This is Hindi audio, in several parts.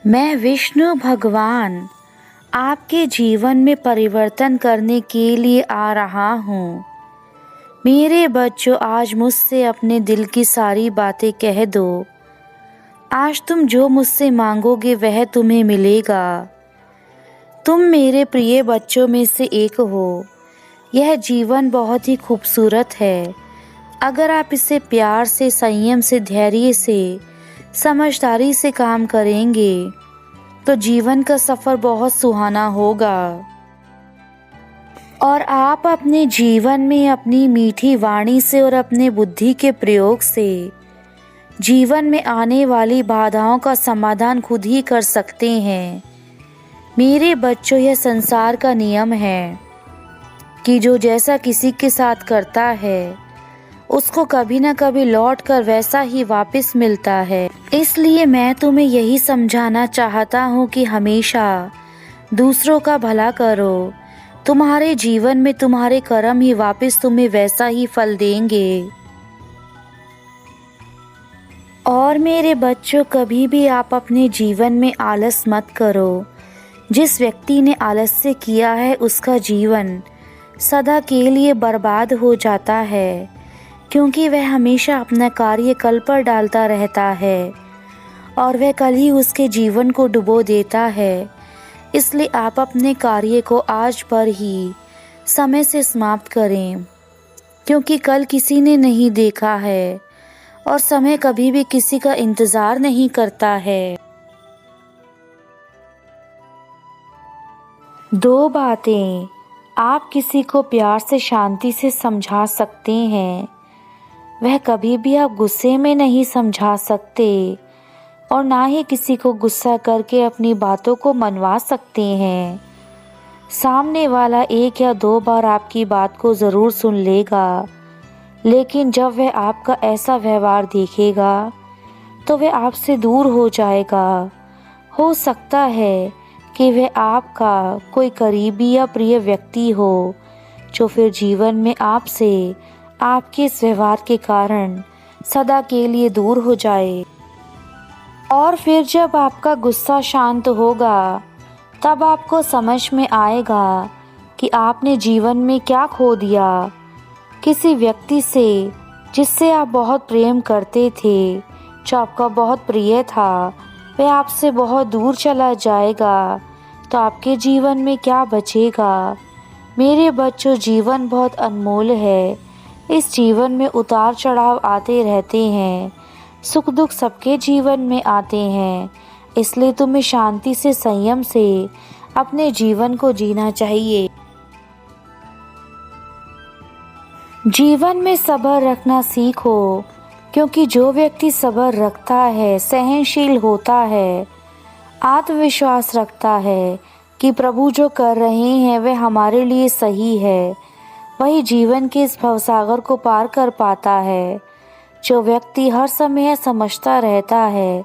मैं विष्णु भगवान आपके जीवन में परिवर्तन करने के लिए आ रहा हूँ। मेरे बच्चों, आज मुझसे अपने दिल की सारी बातें कह दो। आज तुम जो मुझसे मांगोगे वह तुम्हें मिलेगा। तुम मेरे प्रिय बच्चों में से एक हो। यह जीवन बहुत ही खूबसूरत है। अगर आप इसे प्यार से, संयम से, धैर्य से, समझदारी से काम करेंगे तो जीवन का सफ़र बहुत सुहाना होगा और आप अपने जीवन में अपनी मीठी वाणी से और अपने बुद्धि के प्रयोग से जीवन में आने वाली बाधाओं का समाधान खुद ही कर सकते हैं। मेरे बच्चों, यह संसार का नियम है कि जो जैसा किसी के साथ करता है उसको कभी न कभी लौट कर वैसा ही वापस मिलता है। इसलिए मैं तुम्हें यही समझाना चाहता हूँ कि हमेशा दूसरों का भला करो। तुम्हारे जीवन में तुम्हारे कर्म ही वापस तुम्हें वैसा ही फल देंगे। और मेरे बच्चों, कभी भी आप अपने जीवन में आलस मत करो। जिस व्यक्ति ने आलस्य किया है उसका जीवन सदा के लिए बर्बाद हो जाता है, क्योंकि वह हमेशा अपना कार्य कल पर डालता रहता है और वह कल ही उसके जीवन को डुबो देता है। इसलिए आप अपने कार्य को आज पर ही समय से समाप्त करें, क्योंकि कल किसी ने नहीं देखा है और समय कभी भी किसी का इंतज़ार नहीं करता है। दो बातें आप किसी को प्यार से, शांति से समझा सकते हैं। वह कभी भी आप गुस्से में नहीं समझा सकते और ना ही किसी को गुस्सा करके अपनी बातों को मनवा सकते हैं। सामने वाला एक या दो बार आपकी बात को ज़रूर सुन लेगा, लेकिन जब वह आपका ऐसा व्यवहार देखेगा तो वह आपसे दूर हो जाएगा। हो सकता है कि वह आपका कोई करीबी या प्रिय व्यक्ति हो, जो फिर जीवन में आपसे, आपके इस व्यवहार के कारण सदा के लिए दूर हो जाए। और फिर जब आपका गुस्सा शांत होगा तब आपको समझ में आएगा कि आपने जीवन में क्या खो दिया। किसी व्यक्ति से जिससे आप बहुत प्रेम करते थे, जो आपका बहुत प्रिय था, वह आपसे बहुत दूर चला जाएगा तो आपके जीवन में क्या बचेगा। मेरे बच्चों, जीवन बहुत अनमोल है। इस जीवन में उतार चढ़ाव आते रहते हैं, सुख दुख सबके जीवन में आते हैं। इसलिए तुम्हें शांति से, संयम से अपने जीवन को जीना चाहिए। जीवन में सब्र रखना सीखो, क्योंकि जो व्यक्ति सब्र रखता है, सहनशील होता है, आत्मविश्वास रखता है कि प्रभु जो कर रहे हैं वह हमारे लिए सही है, वही जीवन के इस भवसागर को पार कर पाता है। जो व्यक्ति हर समय समझता रहता है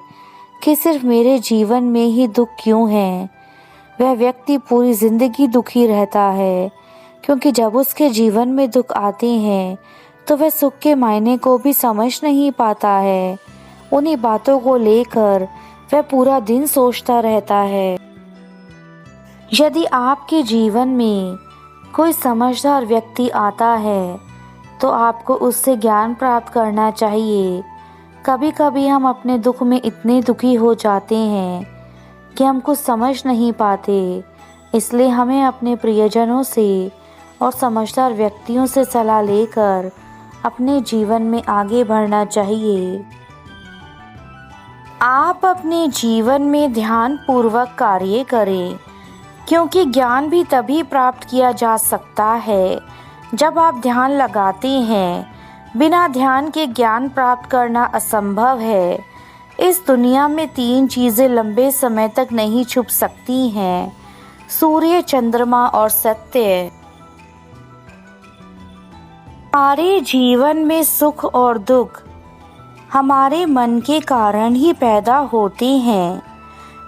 कि सिर्फ मेरे जीवन में ही दुख क्यों है, वह व्यक्ति पूरी जिंदगी दुखी रहता है, क्योंकि जब उसके जीवन में दुख आते हैं तो वह सुख के मायने को भी समझ नहीं पाता है। उन्हीं बातों को लेकर वह पूरा दिन सोचता रहता है। यदि आपके जीवन में कोई समझदार व्यक्ति आता है तो आपको उससे ज्ञान प्राप्त करना चाहिए। कभी कभी हम अपने दुख में इतने दुखी हो जाते हैं कि हम कुछ समझ नहीं पाते। इसलिए हमें अपने प्रियजनों से और समझदार व्यक्तियों से सलाह लेकर अपने जीवन में आगे बढ़ना चाहिए। आप अपने जीवन में ध्यान पूर्वक कार्य करें, क्योंकि ज्ञान भी तभी प्राप्त किया जा सकता है जब आप ध्यान लगाते हैं। बिना ध्यान के ज्ञान प्राप्त करना असंभव है। इस दुनिया में तीन चीज़ें लंबे समय तक नहीं छुप सकती हैं: सूर्य, चंद्रमा और सत्य। हमारे जीवन में सुख और दुख हमारे मन के कारण ही पैदा होते हैं।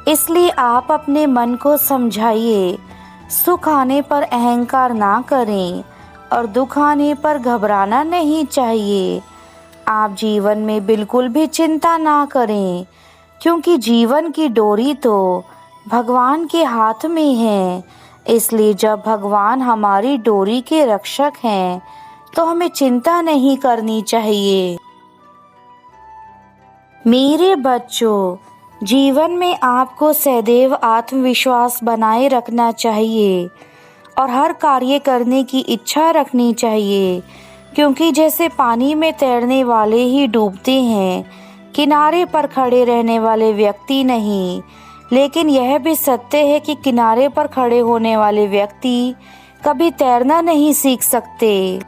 इसलिए आप अपने मन को समझाइए, सुख आने पर अहंकार ना करें और दुख आने पर घबराना नहीं चाहिए। आप जीवन में बिल्कुल भी चिंता ना करें, क्योंकि जीवन की डोरी तो भगवान के हाथ में है। इसलिए जब भगवान हमारी डोरी के रक्षक हैं तो हमें चिंता नहीं करनी चाहिए। मेरे बच्चों, जीवन में आपको सदैव आत्मविश्वास बनाए रखना चाहिए और हर कार्य करने की इच्छा रखनी चाहिए, क्योंकि जैसे पानी में तैरने वाले ही डूबते हैं, किनारे पर खड़े रहने वाले व्यक्ति नहीं। लेकिन यह भी सत्य है कि किनारे पर खड़े होने वाले व्यक्ति कभी तैरना नहीं सीख सकते।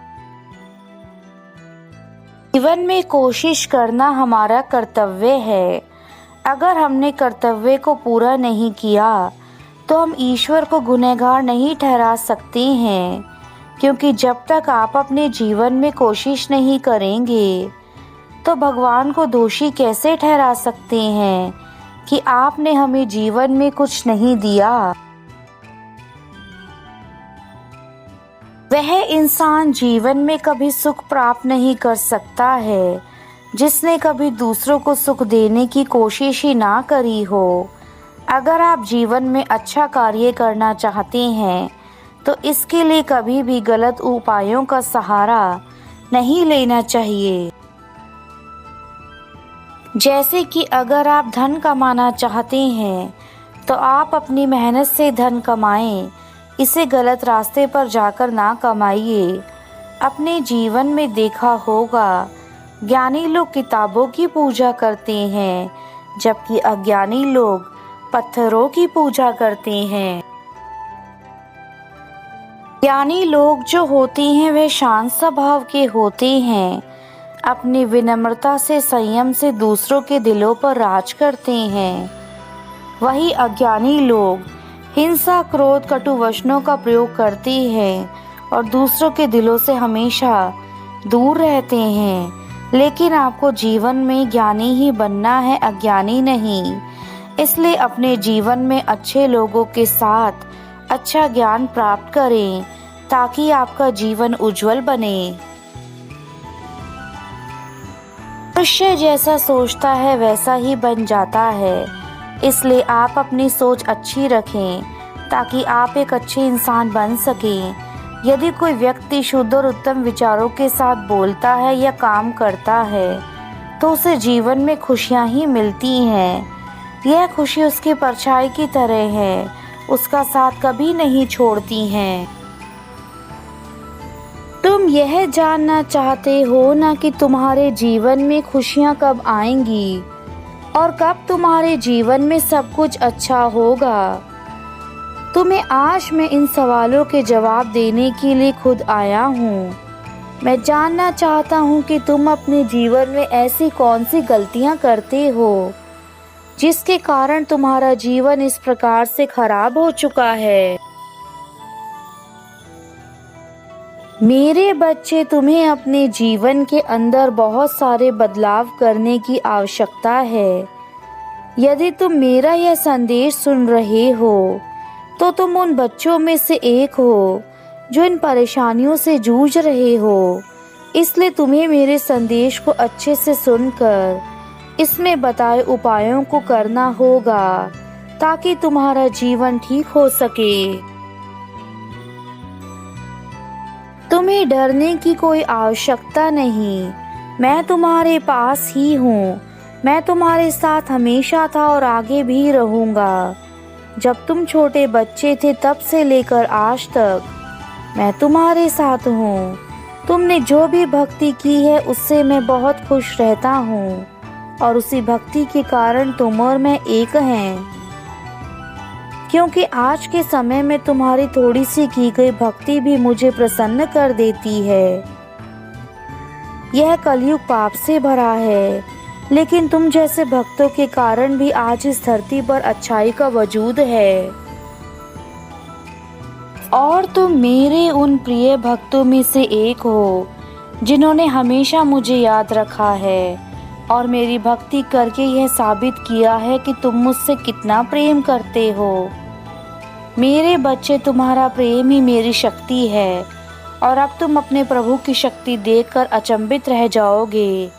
जीवन में कोशिश करना हमारा कर्तव्य है। अगर हमने कर्तव्य को पूरा नहीं किया तो हम ईश्वर को गुनहगार नहीं ठहरा सकते हैं, क्योंकि जब तक आप अपने जीवन में कोशिश नहीं करेंगे तो भगवान को दोषी कैसे ठहरा सकते हैं कि आपने हमें जीवन में कुछ नहीं दिया। वह इंसान जीवन में कभी सुख प्राप्त नहीं कर सकता है जिसने कभी दूसरों को सुख देने की कोशिश ही ना करी हो। अगर आप जीवन में अच्छा कार्य करना चाहते हैं तो इसके लिए कभी भी गलत उपायों का सहारा नहीं लेना चाहिए। जैसे कि अगर आप धन कमाना चाहते हैं तो आप अपनी मेहनत से धन कमाएं, इसे गलत रास्ते पर जाकर ना कमाइए। अपने जीवन में देखा होगा, ज्ञानी लोग किताबों की पूजा करते हैं जबकि अज्ञानी लोग पत्थरों की पूजा करते हैं। ज्ञानी लोग जो होते हैं वे शांत स्वभाव के होते हैं, अपनी विनम्रता से, संयम से दूसरों के दिलों पर राज करते हैं। वही अज्ञानी लोग हिंसा, क्रोध, कटु वचनों का प्रयोग करते हैं और दूसरों के दिलों से हमेशा दूर रहते हैं। लेकिन आपको जीवन में ज्ञानी ही बनना है, अज्ञानी नहीं। इसलिए अपने जीवन में अच्छे लोगों के साथ अच्छा ज्ञान प्राप्त करें ताकि आपका जीवन उज्जवल बने। मनुष्य जैसा सोचता है वैसा ही बन जाता है। इसलिए आप अपनी सोच अच्छी रखें ताकि आप एक अच्छे इंसान बन सकें। यदि कोई व्यक्ति शुद्ध और उत्तम विचारों के साथ बोलता है या काम करता है तो उसे जीवन में खुशियां ही मिलती हैं। यह खुशी उसकी परछाई की तरह है, उसका साथ कभी नहीं छोड़ती हैं। तुम यह जानना चाहते हो ना कि तुम्हारे जीवन में खुशियां कब आएंगी और कब तुम्हारे जीवन में सब कुछ अच्छा होगा। तुम्हें आज मैं इन सवालों के जवाब देने के लिए खुद आया हूँ। मैं जानना चाहता हूँ कि तुम अपने जीवन में ऐसी कौन सी गलतियाँ करते हो जिसके कारण तुम्हारा जीवन इस प्रकार से खराब हो चुका है। मेरे बच्चे, तुम्हें अपने जीवन के अंदर बहुत सारे बदलाव करने की आवश्यकता है। यदि तुम मेरा यह संदेश सुन रहे हो तो तुम उन बच्चों में से एक हो जो इन परेशानियों से जूझ रहे हो। इसलिए तुम्हें मेरे संदेश को अच्छे से सुनकर इसमें बताए उपायों को करना होगा ताकि तुम्हारा जीवन ठीक हो सके। तुम्हें डरने की कोई आवश्यकता नहीं। मैं तुम्हारे पास ही हूँ। मैं तुम्हारे साथ हमेशा था और आगे भी रहूँगा। जब तुम छोटे बच्चे थे तब से लेकर आज तक मैं तुम्हारे साथ हूँ। तुमने जो भी भक्ति की है उससे मैं बहुत खुश रहता हूँ और उसी भक्ति के कारण तुम और मैं एक हैं। क्योंकि आज के समय में तुम्हारी थोड़ी सी की गई भक्ति भी मुझे प्रसन्न कर देती है। यह कलयुग पाप से भरा है, लेकिन तुम जैसे भक्तों के कारण भी आज इस धरती पर अच्छाई का वजूद है। और तुम मेरे उन प्रिय भक्तों में से एक हो जिन्होंने हमेशा मुझे याद रखा है और मेरी भक्ति करके यह साबित किया है कि तुम मुझसे कितना प्रेम करते हो। मेरे बच्चे, तुम्हारा प्रेम ही मेरी शक्ति है और अब तुम अपने प्रभु की शक्ति देखकर अचंभित रह जाओगे।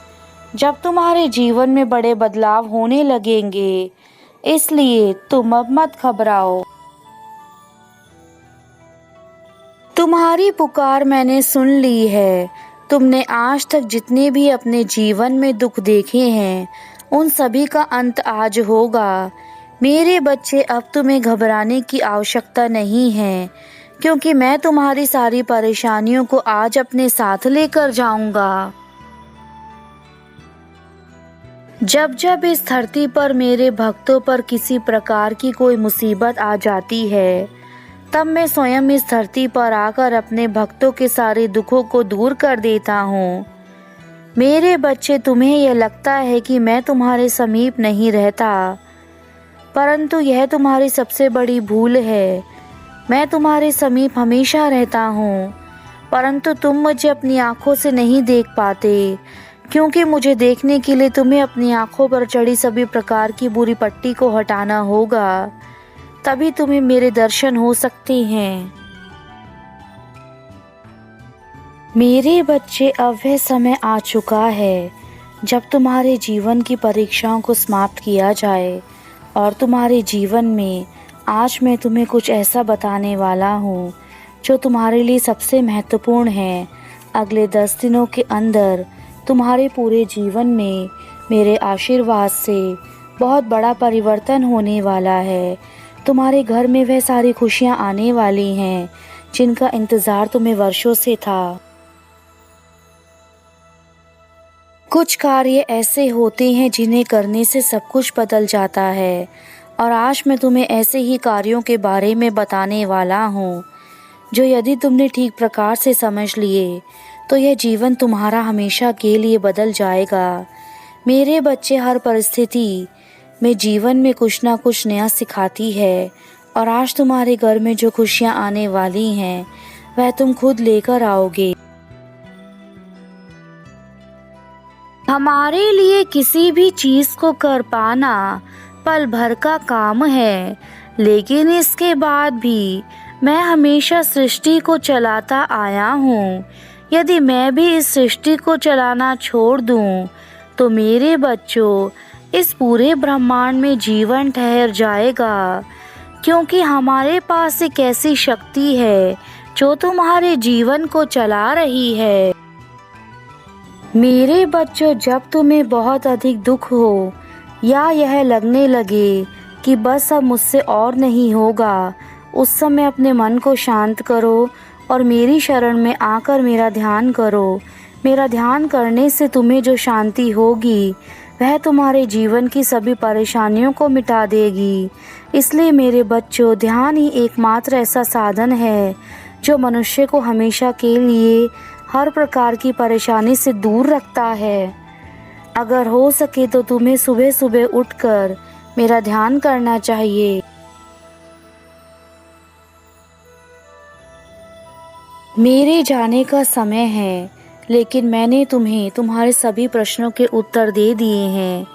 जब तुम्हारे जीवन में बड़े बदलाव होने लगेंगे, इसलिए तुम अब मत घबराओ। तुम्हारी पुकार मैंने सुन ली है। तुमने आज तक जितने भी अपने जीवन में दुख देखे हैं, उन सभी का अंत आज होगा। मेरे बच्चे, अब तुम्हें घबराने की आवश्यकता नहीं है, क्योंकि मैं तुम्हारी सारी परेशानियों को आज अपने साथ लेकर जाऊंगा। जब जब इस धरती पर मेरे भक्तों पर किसी प्रकार की कोई मुसीबत आ जाती है, तब मैं स्वयं इस धरती पर आकर अपने भक्तों के सारे दुखों को दूर कर देता हूँ। मेरे बच्चे, तुम्हें यह लगता है कि मैं तुम्हारे समीप नहीं रहता, परंतु यह तुम्हारी सबसे बड़ी भूल है। मैं तुम्हारे समीप हमेशा रहता हूँ, परंतु तुम मुझे अपनी आँखों से नहीं देख पाते, क्योंकि मुझे देखने के लिए तुम्हें अपनी आँखों पर चढ़ी सभी प्रकार की बुरी पट्टी को हटाना होगा, तभी तुम्हें मेरे दर्शन हो सकते हैं। मेरे बच्चे, अब वह समय आ चुका है जब तुम्हारे जीवन की परीक्षाओं को समाप्त किया जाए, और तुम्हारे जीवन में आज मैं तुम्हें कुछ ऐसा बताने वाला हूँ जो तुम्हारे लिए सबसे महत्वपूर्ण है। अगले 10 दिनों के अंदर तुम्हारे पूरे जीवन में मेरे आशीर्वाद से बहुत बड़ा परिवर्तन होने वाला है। तुम्हारे घर में वह सारी खुशियाँ आने वाली हैं जिनका इंतज़ार तुम्हें वर्षों से था। कुछ कार्य ऐसे होते हैं जिन्हें करने से सब कुछ बदल जाता है, और आज मैं तुम्हें ऐसे ही कार्यों के बारे में बताने वाला हूँ जो यदि तुमने ठीक प्रकार से समझ लिए तो यह जीवन तुम्हारा हमेशा के लिए बदल जाएगा। मेरे बच्चे, हर परिस्थिति में जीवन में कुछ ना कुछ नया सिखाती है, और आज तुम्हारे घर में जो खुशियाँ आने वाली हैं वह तुम खुद लेकर आओगे। हमारे लिए किसी भी चीज़ को कर पाना पल भर का काम है, लेकिन इसके बाद भी मैं हमेशा सृष्टि को चलाता आया हूँ। यदि मैं भी इस सृष्टि को चलाना छोड़ दूँ तो मेरे बच्चों, इस पूरे ब्रह्मांड में जीवन ठहर जाएगा, क्योंकि हमारे पास एक ऐसी शक्ति है जो तुम्हारे जीवन को चला रही है। मेरे बच्चों, जब तुम्हें बहुत अधिक दुख हो या यह लगने लगे कि बस अब मुझसे और नहीं होगा, उस समय अपने मन को शांत करो और मेरी शरण में आकर मेरा ध्यान करो। मेरा ध्यान करने से तुम्हें जो शांति होगी वह तुम्हारे जीवन की सभी परेशानियों को मिटा देगी। इसलिए मेरे बच्चों, ध्यान ही एकमात्र ऐसा साधन है जो मनुष्य को हमेशा के लिए हर प्रकार की परेशानी से दूर रखता है। अगर हो सके तो तुम्हें सुबह सुबह उठकर मेरा ध्यान करना चाहिए। मेरे जाने का समय है, लेकिन मैंने तुम्हें तुम्हारे सभी प्रश्नों के उत्तर दे दिए हैं।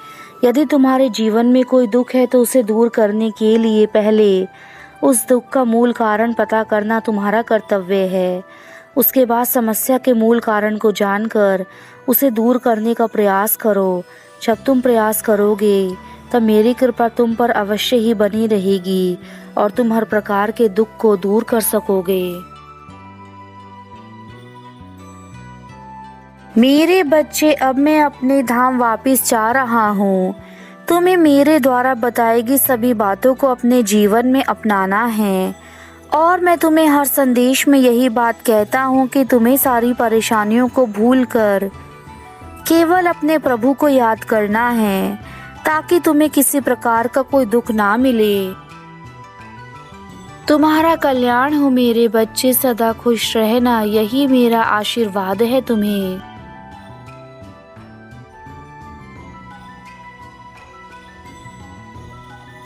यदि तुम्हारे जीवन में कोई दुख है तो उसे दूर करने के लिए पहले उस दुख का मूल कारण पता करना तुम्हारा कर्तव्य है। उसके बाद समस्या के मूल कारण को जानकर उसे दूर करने का प्रयास करो। जब तुम प्रयास करोगे तब मेरी कृपा तुम पर अवश्य ही बनी रहेगी और तुम हर प्रकार के दुख को दूर कर सकोगे। मेरे बच्चे, अब मैं अपने धाम वापस जा रहा हूँ। तुम्हें मेरे द्वारा बताई गई सभी बातों को अपने जीवन में अपनाना है, और मैं तुम्हें हर संदेश में यही बात कहता हूँ कि तुम्हें सारी परेशानियों को भूलकर केवल अपने प्रभु को याद करना है, ताकि तुम्हें किसी प्रकार का कोई दुख ना मिले। तुम्हारा कल्याण हो मेरे बच्चे, सदा खुश रहना, यही मेरा आशीर्वाद है तुम्हें।